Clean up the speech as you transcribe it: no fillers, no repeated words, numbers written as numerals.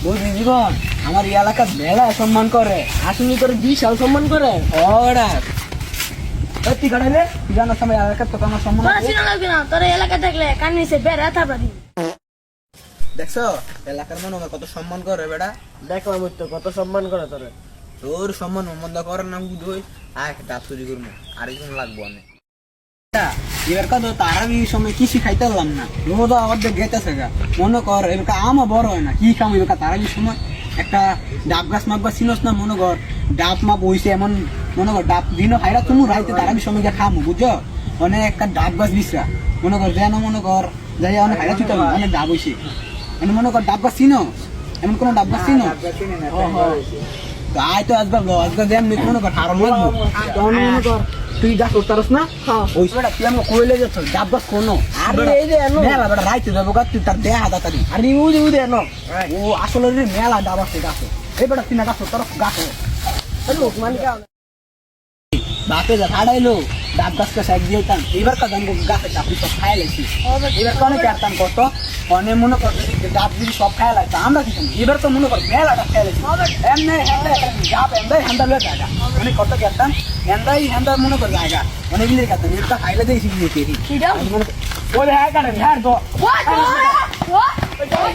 বুঝলি জীবন আমার এই এলাকা মেলা সম্মান করে আসলে তোর বিশাল সম্মান করে। ওরা তুই কাটাইলে তুই জানার সময় এলাকার তো আমার সম্মান তোরা আছে। চিনা লাগবে না, তোর এলাকা দেখলে কান নিচে বেড়া থাপড়ি। দেখছো এলাকার মানুষ আমার কত সম্মান করে বেটা। দেখলাম ওই তো কত সম্মান করে তোরে। তোর সম্মান মন্দ করার নাম বুঝই আয় ডাব চুরি করবো আরেকজন লাগবো অনেক। এবার কত তারা এই সময় কি শিখাইতে পারলাম না রোদ অর্ধেক গেতেছে গা মনে কর এবার আমও বড় হয় না কি খাম এবার তারা এই সময় একটা ডাব গাছ মাপবা চিনস না মনে কর ডাব মাপ হইছে এমন মনে কর ডাব দিনও হাইরা তুমি রাইতে তারা এই সময় গিয়ে খামো বুঝছো অনেক একটা ডাব গাছ বিছরা মনে কর যেন মনে কর যাই অনেক হাইরা ছুটে অনেক ডাব হইছে এমন মনে কর ডাব গাছ চিনো এমন কোন ডাব গাছ চিনো গাই তো আজকে যেমনি মনে কর হারম লাগবো তখন মনে কর তুই গাছ উঠতারস না ওই বেটা তুই আমাকে কইলে যাচ্ছ ডাব গাছ কোনো আরে এই যে এনো। মেলা বেটা রাইতে যাবো গা তুই তার দেহা দাতারি আরে উদে উদে এনো। ও আসলে রে মেলা ডাব আছে গাছে এই বেটা তুই না গাছ উঠতারস গাছ লোক মানে কেমন? বাপে যা ছাড়াইলো ডাব গাছকে সাইড দিয়ে দিতাম এবার কাজ আমি গাছে চাপি সব খাই লাগছি এবার তো অনেক কাটতাম কত অনেক মনে কর ডাব যদি সব খাই লাগতো আমরা কি এবার তো মনে কর মেলাটা খাই লাগছি এমনি ডাব এমদাই হ্যান্ডা লয়ে জায়গা অনেক কত কাটতাম এমদাই হ্যান্ডা মনে কর জায়গা অনেক দিনের কাটতাম এটা খাইলে দেখি পেরি ওই হ্যাঁ কাটেন হ্যাঁ তো ওই